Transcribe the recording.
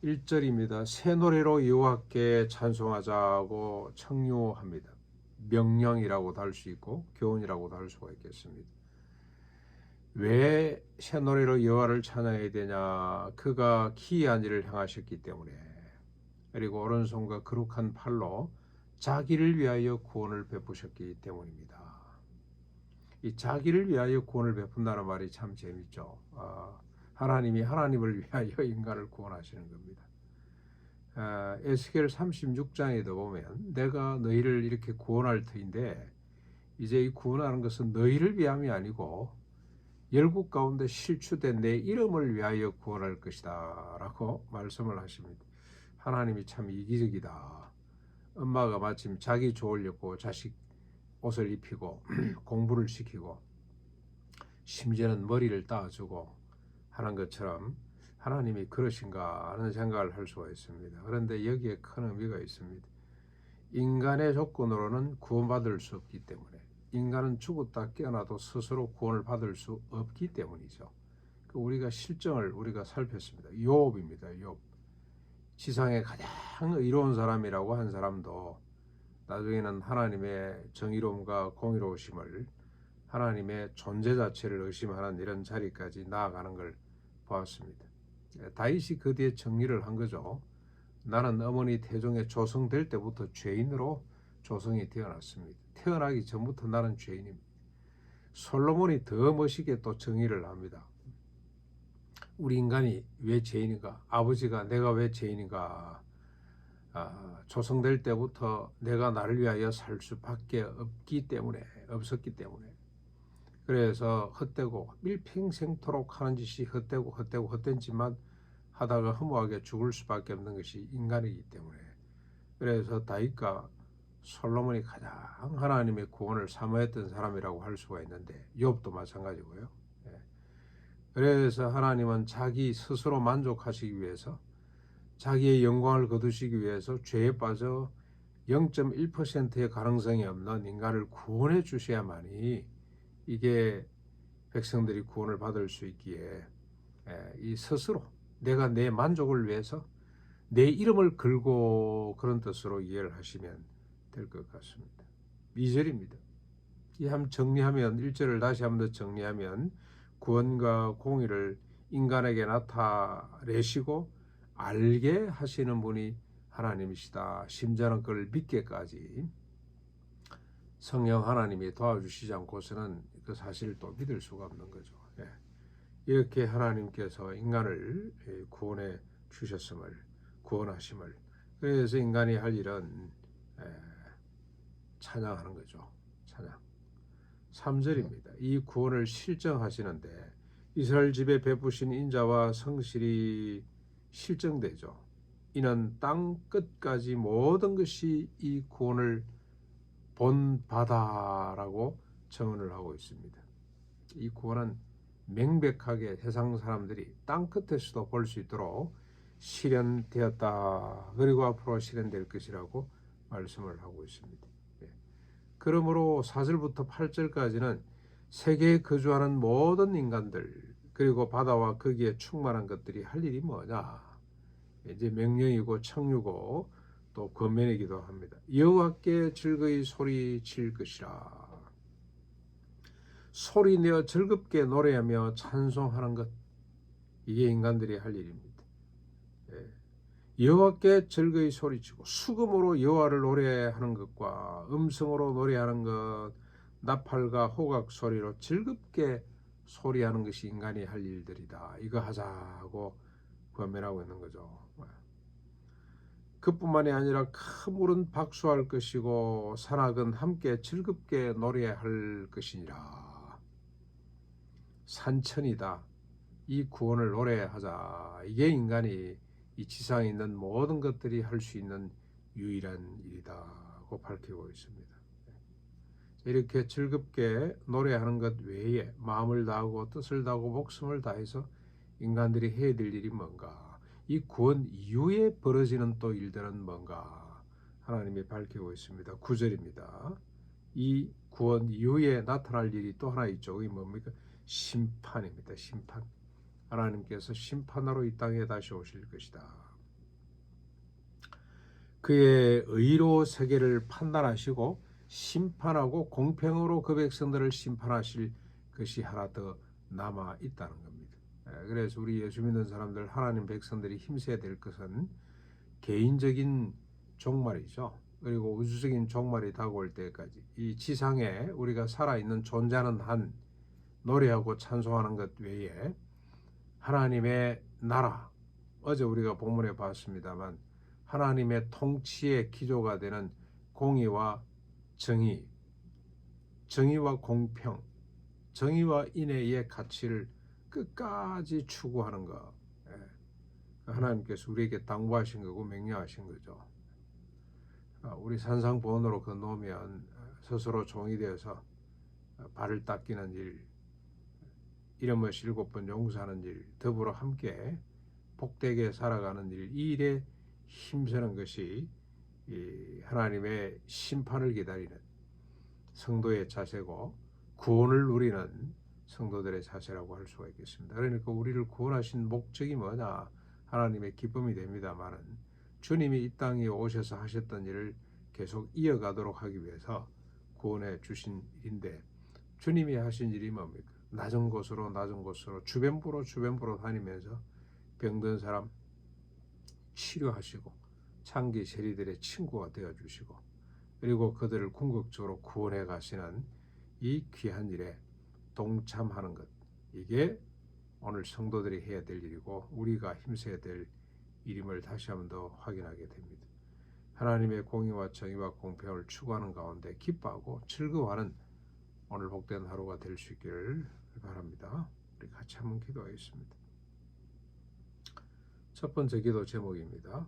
1절입니다. 새 노래로 여호와께 찬송하자고 청유합니다. 명령이라고도 할 수 있고 교훈이라고도 할 수가 있겠습니다. 왜 새 노래로 여호와를 찬양해야 되냐? 그가 기이한 일을 행하셨기 때문에, 그리고 오른손과 거룩한 팔로 자기를 위하여 구원을 베푸셨기 때문입니다. 이 자기를 위하여 구원을 베푼다는 말이 참 재밌죠. 하나님이 하나님을 위하여 인간을 구원하시는 겁니다. 에스겔 36장에도 보면 내가 너희를 이렇게 구원할 터인데, 이제 이 구원하는 것은 너희를 위함이 아니고 열국 가운데 실추된 내 이름을 위하여 구원할 것이다 라고 말씀을 하십니다. 하나님이 참 이기적이다. 엄마가 마침 자기 좋으려고 자식 옷을 입히고 공부를 시키고 심지어는 머리를 따주고 하는 것처럼 하나님이 그러신가 하는 생각을 할 수가 있습니다. 그런데 여기에 큰 의미가 있습니다. 인간의 조건으로는 구원받을 수 없기 때문에, 인간은 죽었다 깨어나도 스스로 구원을 받을 수 없기 때문이죠. 우리가 실정을 우리가 살폈습니다. 욥입니다. 욥. 지상에 가장 의로운 사람이라고 한 사람도 나중에는 하나님의 정의로움과 공의로우심을, 하나님의 존재 자체를 의심하는 이런 자리까지 나아가는 걸 보았습니다. 다윗이 그 뒤에 정리를 한 거죠. 나는 어머니 태중에 조성될 때부터 죄인으로 조성이 태어났습니다. 태어나기 전부터 나는 죄인입니다. 솔로몬이 더 멋있게 또 정의를 합니다. 우리 인간이 왜 죄인인가? 아버지가 내가 왜 죄인인가? 조성될 때부터 내가 나를 위하여 살 수밖에 없었기 때문에. 그래서 헛되고 일평생토록 하는 짓이 헛된 짓만 하다가 허무하게 죽을 수밖에 없는 것이 인간이기 때문에. 그래서 다윗과 솔로몬이 가장 하나님의 구원을 사모했던 사람이라고 할 수가 있는데, 욥도 마찬가지고요. 그래서 하나님은 자기 스스로 만족하시기 위해서, 자기의 영광을 거두시기 위해서 죄에 빠져 0.1%의 가능성이 없는 인간을 구원해 주셔야만이 이게 백성들이 구원을 받을 수 있기에, 이 스스로 내가 내 만족을 위해서 내 이름을 걸고, 그런 뜻으로 이해를 하시면 될 것 같습니다. 2절입니다. 이 한번 정리하면, 1절을 다시 한번 더 정리하면, 구원과 공의를 인간에게 나타내시고 알게 하시는 분이 하나님이시다. 심지어는 그걸 믿게까지 성령 하나님이 도와주시지 않고서는 그 사실을 또 믿을 수가 없는 거죠. 이렇게 하나님께서 인간을 구원해 주셨음을, 구원하심을, 그래서 인간이 할 일은 찬양하는 거죠. 찬양. 3절입니다. 이 구원을 실정하시는데 이스라엘 집에 베푸신 인자와 성실이 실정되죠. 이는 땅 끝까지 모든 것이 이 구원을 본 바다라고 정언을 하고 있습니다. 이 구원은 명백하게 세상 사람들이 땅 끝에서도 볼 수 있도록 실현되었다. 그리고 앞으로 실현될 것이라고 말씀을 하고 있습니다. 그러므로 4절부터 8절까지는 세계에 거주하는 모든 인간들, 그리고 바다와 거기에 충만한 것들이 할 일이 뭐냐? 이제 명령이고 청유고 또 권면이기도 합니다. 여호와께 즐거이 소리칠 것이라. 소리내어 즐겁게 노래하며 찬송하는 것, 이게 인간들이 할 일입니다. 여호와께 즐거이 소리치고, 수금으로 여호와를 노래하는 것과 음성으로 노래하는 것, 나팔과 호각 소리로 즐겁게 소리하는 것이 인간이 할 일들이다. 이거 하자고 권면하고 있는 거죠. 그뿐만이 아니라 큰 물은 박수할 것이고 산악은 함께 즐겁게 노래할 것이니라. 산천이다. 이 구원을 노래하자. 이게 인간이 이 지상에 있는 모든 것들이 할 수 있는 유일한 일이다고 밝히고 있습니다. 이렇게 즐겁게 노래하는 것 외에 마음을 다하고 뜻을 다하고 목숨을 다해서 인간들이 해야 될 일이 뭔가, 이 구원 이후에 벌어지는 또 일들은 뭔가 하나님이 밝히고 있습니다. 9절입니다. 이 구원 이후에 나타날 일이 또 하나 있죠. 이게 뭡니까? 심판입니다. 심판. 하나님께서 심판하러 이 땅에 다시 오실 것이다. 그의 의로 세계를 판단하시고 심판하고 공평으로 그 백성들을 심판하실 것이 하나 더 남아 있다는 겁니다. 그래서 우리 예수 믿는 사람들, 하나님 백성들이 힘써야 될 것은 개인적인 종말이죠. 그리고 우주적인 종말이 다가올 때까지 이 지상에 우리가 살아있는 존재하는 한 노래하고 찬송하는 것 외에 하나님의 나라, 어제 우리가 본문에 봤습니다만 하나님의 통치의 기조가 되는 공의와 정의, 정의와 공평, 정의와 인애의 가치를 끝까지 추구하는 것. 하나님께서 우리에게 당부하신 거고 명령하신 거죠. 우리 산상보원으로 그 놓으면 스스로 종이 되어서 발을 닦이는 일, 이름을 7번 용서하는 일, 더불어 함께 복되게 살아가는 일, 이 일에 힘쓰는 것이 하나님의 심판을 기다리는 성도의 자세고 구원을 누리는 성도들의 자세라고 할 수가 있겠습니다. 그러니까 우리를 구원하신 목적이 뭐냐? 하나님의 기쁨이 됩니다만은 주님이 이 땅에 오셔서 하셨던 일을 계속 이어가도록 하기 위해서 구원해 주신 일인데, 주님이 하신 일이 뭡니까? 낮은 곳으로 주변부로 다니면서 병든 사람 치료하시고 창기 세리들의 친구가 되어주시고, 그리고 그들을 궁극적으로 구원해 가시는 이 귀한 일에 동참하는 것, 이게 오늘 성도들이 해야 될 일이고 우리가 힘써야 될 일임을 다시 한번 더 확인하게 됩니다. 하나님의 공의와 정의와 공평을 추구하는 가운데 기뻐하고 즐거워하는 오늘 복된 하루가 될 수 있기를 바랍니다. 우리 같이 한번 기도하겠습니다. 첫 번째 기도 제목입니다.